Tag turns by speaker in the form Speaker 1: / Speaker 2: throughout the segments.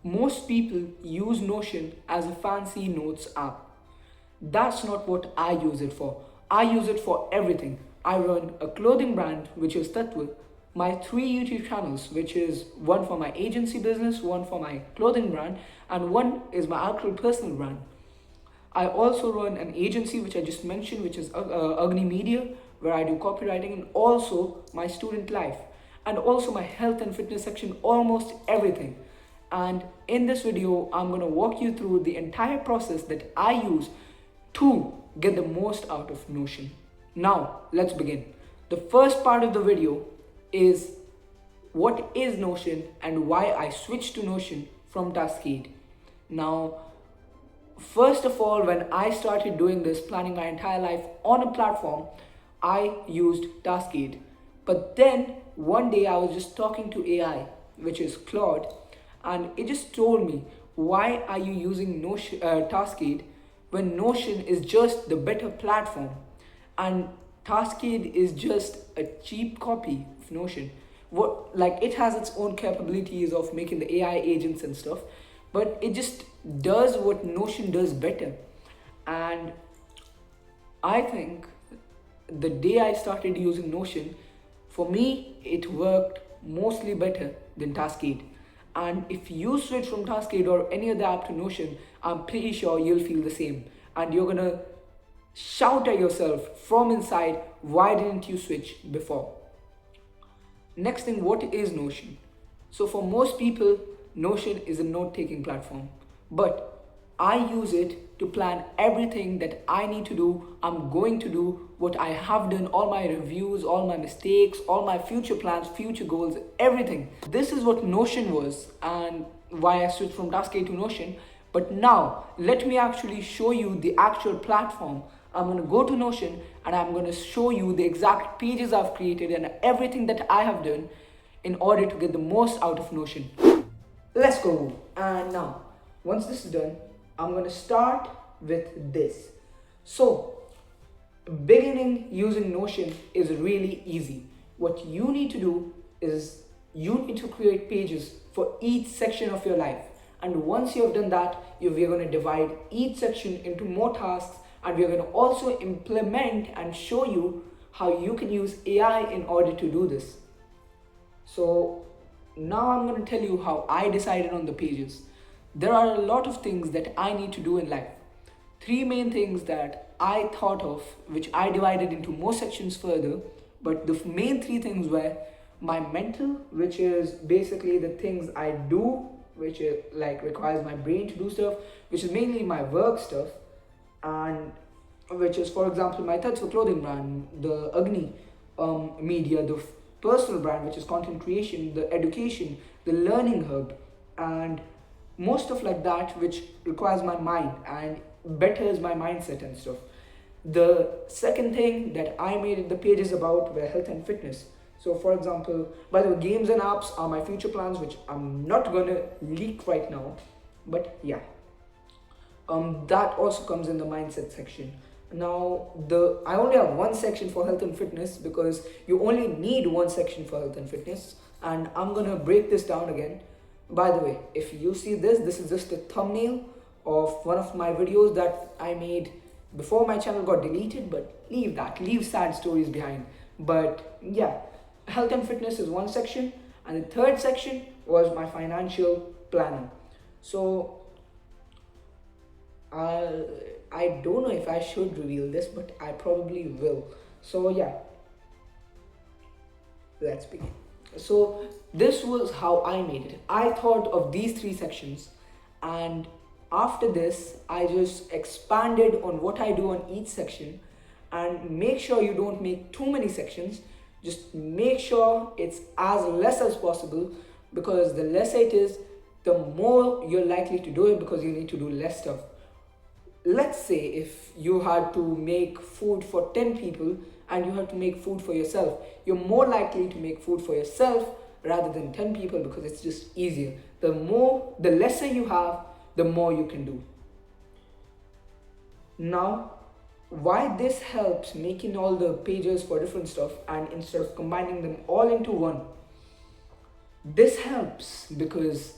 Speaker 1: Most people use Notion as a fancy notes app. That's not what I use it for. I use it for everything. I run a clothing brand, which is Tattva, my three YouTube channels, which is one for my agency business, one for my clothing brand, and one is my actual personal brand. I also run an agency, which I just mentioned, which is Agni Media, where I do copywriting, and also my student life, and also my health and fitness section, almost everything. And in this video, I'm going to walk you through the entire process that I use to get the most out of Notion. Now, let's begin. The first part of the video is what is Notion and why I switched to Notion from Taskade. Now, first of all, when I started doing this, planning my entire life on a platform, I used Taskade. But then one day I was just talking to AI, which is Claude, and it just told me, why are you using Notion, Taskade when Notion is just the better platform? And Taskade is just a cheap copy of Notion. Like, it has its own capabilities of making the AI agents and stuff, but it just does what Notion does better. And I think the day I started using Notion, for me, it worked mostly better than Taskade. And if you switch from Taskade or any other app to Notion, I'm pretty sure you'll feel the same. And you're gonna shout at yourself from inside, why didn't you switch before? Next thing, what is Notion? So for most people, Notion is a note-taking platform, but I use it to plan everything that I need to do, I'm going to do, what I have done, all my reviews, all my mistakes, all my future plans, future goals, everything. This is what Notion was and why I switched from Taskade to Notion. But now, let me actually show you the actual platform. I'm going to go to Notion and I'm going to show you the exact pages I've created and everything that I have done in order to get the most out of Notion. Let's go. And now, once this is done, I'm going to start with this. So, beginning using Notion is really easy. What you need to do is you need to create pages for each section of your life. And once you have done that, we are going to divide each section into more tasks, and we are going to also implement and show you how you can use AI in order to do this. So now I'm going to tell you how I decided on the pages. There are a lot of things that I need to do in life. Three main things that I thought of, which I divided into more sections further, but the main three things were my mental, which is basically the things I do, which is like requires my brain to do stuff, which is mainly my work stuff, and which is, for example, my Tattva clothing brand, the Agni Media, the personal brand, which is content creation, the education, the learning hub, and most stuff like that, which requires my mind and betters my mindset and stuff. The second thing that I made the pages about were health and fitness. So for example, by the way, games and apps are my future plans, which I'm not gonna leak right now, but yeah. That also comes in the mindset section. Now, I only have one section for health and fitness because you only need one section for health and fitness, and I'm gonna break this down again. By the way, if you see this is just a thumbnail of one of my videos that I made before my channel got deleted, but leave sad stories behind. But yeah, health and fitness is one section, and the third section was my financial planning. So I don't know if I should reveal this, but I probably will. So yeah, let's begin. So this was how I made it. I thought of these three sections, and after this I just expanded on what I do on each section. And make sure you don't make too many sections, just make sure it's as less as possible, because the less it is, the more you're likely to do it, because you need to do less stuff. Let's say if you had to make food for 10 people and you have to make food for yourself, you're more likely to make food for yourself rather than 10 people, because it's just easier. The lesser you have, the more you can do. Now, why this helps making all the pages for different stuff and instead of combining them all into one, this helps because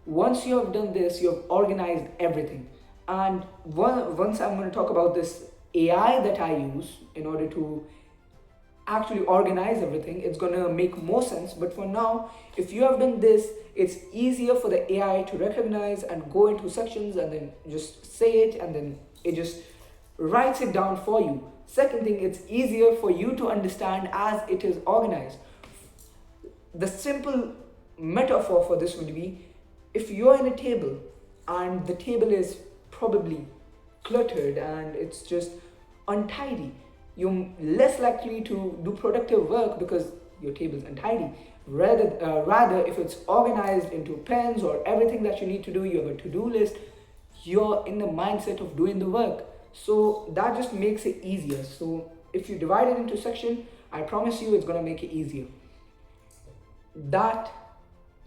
Speaker 1: Once you have done this, you have organized everything. And once I'm going to talk about this AI that I use in order to actually organize everything, it's gonna make more sense. But for now, if you have done this, it's easier for the AI to recognize and go into sections and then just say it, and then it just writes it down for you. Second thing, it's easier for you to understand as it is organized. The simple metaphor for this would be, if you're in a table and the table is probably cluttered and it's just untidy, you're less likely to do productive work because your table is untidy. Rather, if it's organized into pens or everything that you need to do, you have a to-do list, you're in the mindset of doing the work. So that just makes it easier. So if you divide it into section, I promise you it's gonna make it easier. That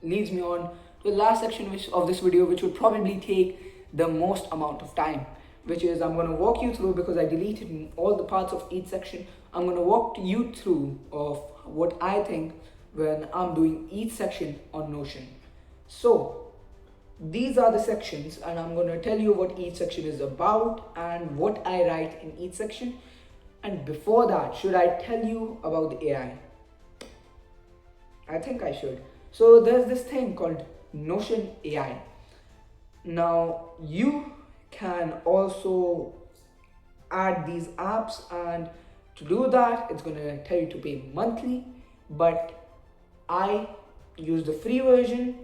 Speaker 1: leads me on to the last section of this video, which would probably take the most amount of time, which is I'm going to walk you through, because I deleted all the parts of each section. I'm going to walk you through of what I think when I'm doing each section on Notion. So these are the sections, and I'm going to tell you what each section is about and what I write in each section. And before that, should I tell you about the AI? I think I should. So there's this thing called Notion AI. Now you can also add these apps, and to do that it's going to tell you to pay monthly, but I use the free version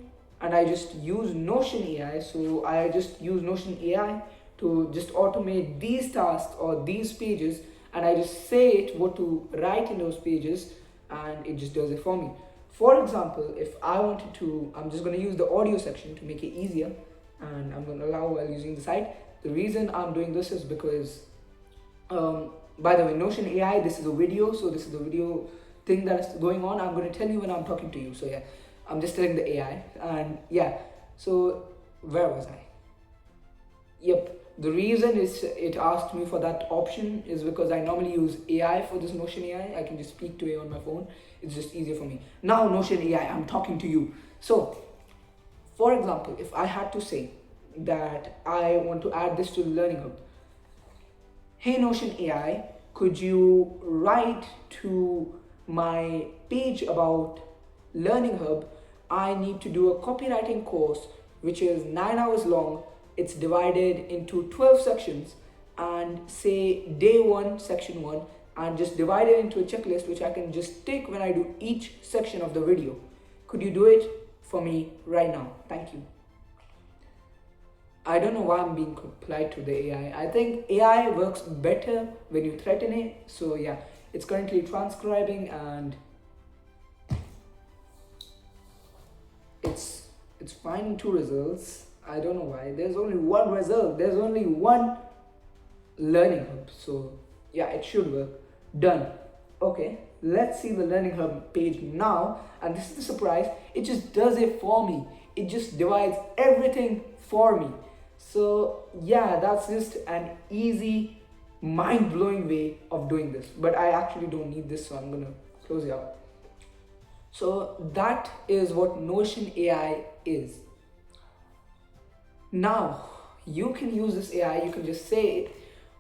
Speaker 1: and I just use Notion AI. So I just use Notion AI to just automate these tasks or these pages, and I just say it what to write in those pages and it just does it for me. For example, if I wanted to, I'm just going to use the audio section to make it easier, and I'm going to allow while using the site. The reason I'm doing this is because, by the way, Notion AI, this is a video, so this is the video thing that is going on. I'm going to tell you when I'm talking to you. So yeah, I'm just telling the AI, and yeah, so where was I? Yep. The reason it asked me for that option is because I normally use AI for this Notion AI. I can just speak to it on my phone. It's just easier for me. Now Notion AI, I'm talking to you. So, for example, if I had to say that I want to add this to the Learning Hub. Hey Notion AI, could you write to my page about Learning Hub? I need to do a copywriting course which is 9 hours long. It's divided into 12 sections, and say day 1, section 1, and just divide it into a checklist which I can just take when I do each section of the video. Could you do it for me right now? Thank you. I don't know why I'm being polite to the AI. I think AI works better when you threaten it. So yeah, it's currently transcribing and it's finding 2 results. I don't know why. There's only 1 result. There's only 1 Learning Hub. So yeah, it should work. Done. Okay, let's see the Learning Hub page now. And this is the surprise. It just does it for me. It just divides everything for me. So yeah, that's just an easy, mind-blowing way of doing this. But I actually don't need this, so I'm gonna close it out. So that is what Notion AI is. Now, you can use this AI, you can just say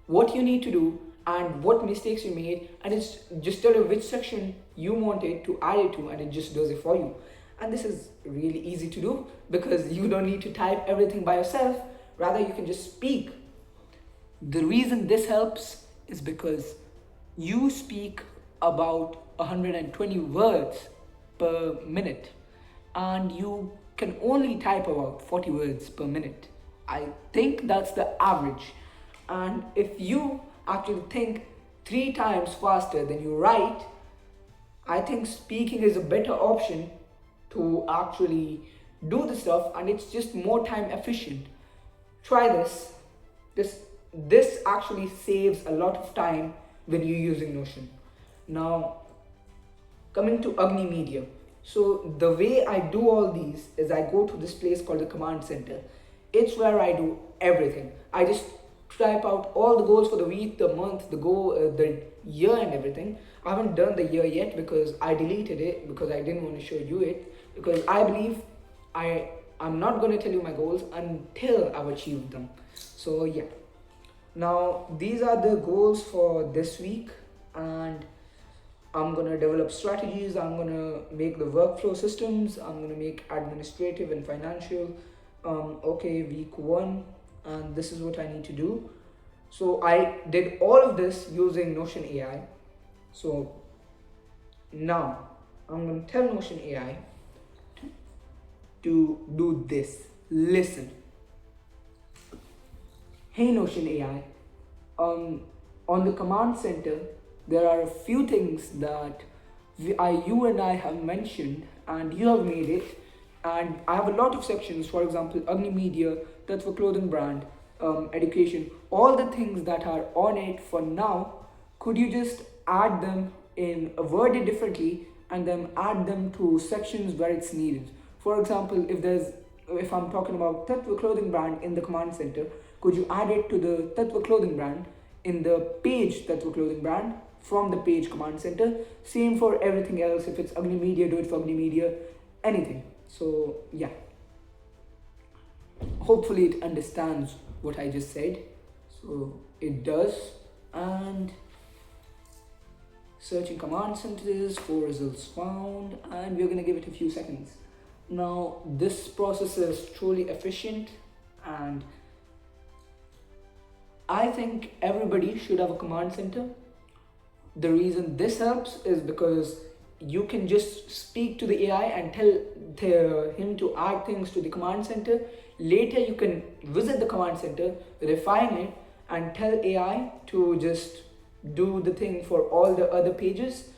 Speaker 1: what you need to do and what mistakes you made, and it's just tell you which section you want it to add it to, and it just does it for you. And this is really easy to do because you don't need to type everything by yourself, rather you can just speak. The reason this helps is because you speak about 120 words per minute, and you can only type about 40 words per minute. I think that's the average. And if you actually think 3 times faster than you write, I think speaking is a better option to actually do the stuff, and it's just more time efficient. Try this. This actually saves a lot of time when you're using Notion. Now, coming to Agni Media. So the way I do all these is I go to this place called the Command Center. It's where I do everything. I just type out all the goals for the week, the month, the year and everything. I haven't done the year yet because I deleted it because I didn't want to show you it, because I believe I I'm not going to tell you my goals until I've achieved them. So yeah, now these are the goals for this week, and I'm gonna develop strategies, I'm gonna make the workflow systems, I'm gonna make administrative and financial. Okay, week one, and this is what I need to do. So I did all of this using Notion AI. So now I'm gonna tell Notion AI to do this. Listen. Hey Notion AI, on the command center, there are a few things that you and I have mentioned, and you have made it. And I have a lot of sections, for example, Agni Media, Tatva Clothing Brand, education, all the things that are on it for now. Could you just add them in worded differently and then add them to sections where it's needed? For example, if I'm talking about Tatva Clothing Brand in the command center, could you add it to the Tatva Clothing Brand in the page Tatva Clothing Brand from the page command center? Same for everything else. If it's Agni Media, do it for Agni Media, anything. So yeah, hopefully it understands what I just said. So it does. And searching command centers for results found, and we're gonna give it a few seconds. Now this process is truly efficient, and I think everybody should have a command center. The reason this helps is because you can just speak to the AI and tell him to add things to the command center. Later you can visit the command center, refine it, and tell AI to just do the thing for all the other pages,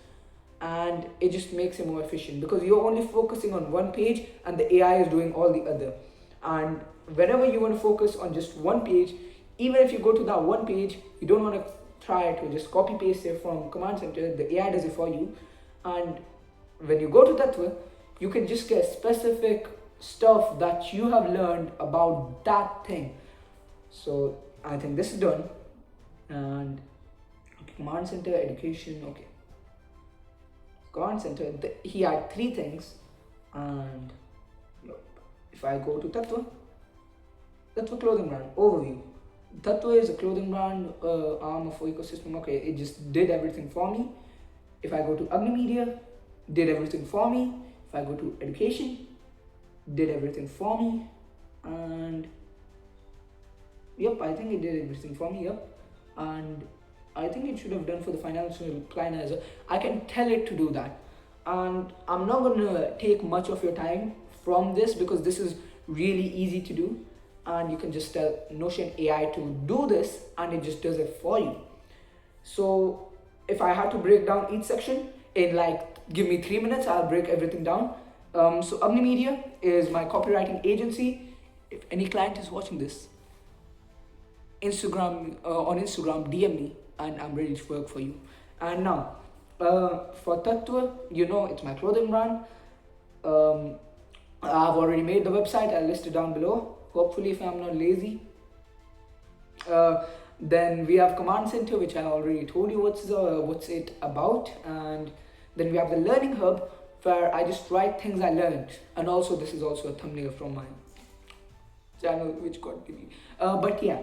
Speaker 1: and it just makes it more efficient because you're only focusing on one page and the AI is doing all the other. And whenever you want to focus on just one page, even if you go to that one page, you don't want to try to just copy paste it from command center, the AI does it for you. And when you go to Tatva, you can just get specific stuff that you have learned about that thing. So I think this is done. And okay, command center, education, okay. Command center, he had three things. And if I go to Tatva Clothing Brand, overview. Tatva is a clothing brand, arm of ecosystem. Okay, it just did everything for me. If I go to Agni Media, did everything for me. If I go to education, did everything for me. And yep, I think it did everything for me. Yep. And I think it should have done for the financial planner as well. I can tell it to do that. And I'm not going to take much of your time from this because this is really easy to do. And you can just tell Notion AI to do this and it just does it for you. So if I had to break down each section in give me 3 minutes, I'll break everything down. So Agni Media is my copywriting agency. If any client is watching this, on Instagram, DM me and I'm ready to work for you. And now, for Tatva, it's my clothing brand. I've already made the website, I'll list it down below. Hopefully, if I'm not lazy. Then we have command center, which I already told you what's it about. And then we have the learning hub, where I just write things I learned. And also, this is also a thumbnail from my channel, which got deleted. But yeah,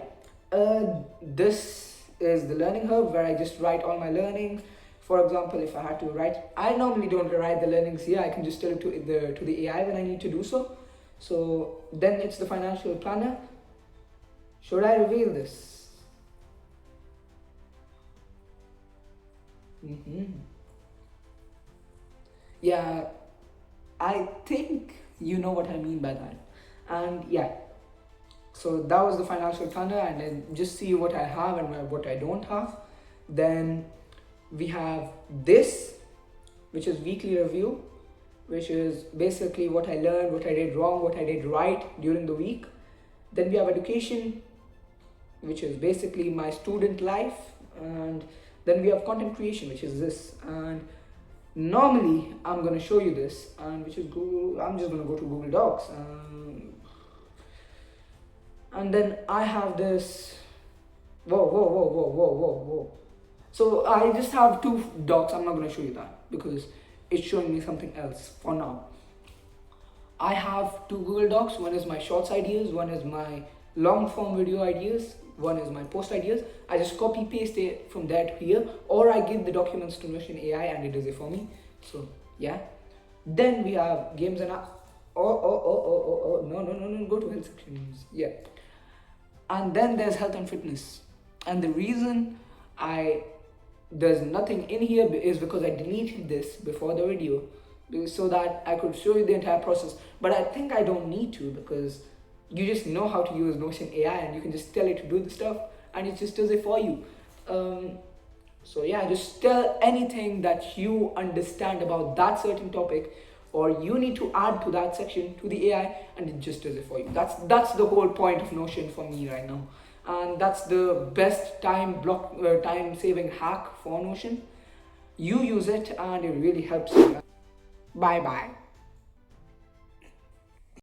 Speaker 1: this is the learning hub, where I just write all my learnings. For example, if I had to write, I normally don't write the learnings here. I can just tell it to the AI when I need to do so. So then it's the financial planner. Should I reveal this? Yeah, I think you know what I mean by that. And yeah, so that was the financial planner, and then just see what I have and what I don't have. Then we have this, which is weekly review, which is basically what I learned, what I did wrong, what I did right during the week. Then we have education, which is basically my student life. And then we have content creation, which is this. And normally I'm going to show you this, and which is Google. I'm just going to go to Google Docs. And then I have this. Whoa. So I just have two docs. I'm not going to show you that because it's showing me something else for now. I have two Google Docs. One is my shorts ideas, one is my long form video ideas, one is my post ideas. I just copy paste it from there to here, or I give the documents to Notion AI and it does it for me. So yeah. Then we have games and no, go to health sections. Yeah. And then there's health and fitness. And the reason I there's nothing in here is because I deleted this before the video so that I could show you the entire process. But I think I don't need to, because you just know how to use Notion AI and you can just tell it to do the stuff and it just does it for you. So yeah, just tell anything that you understand about that certain topic, or you need to add to that section to the AI, and it just does it for you. That's the whole point of Notion for me right now, and that's the best time saving hack for Notion. You use it and it really helps you. Bye bye.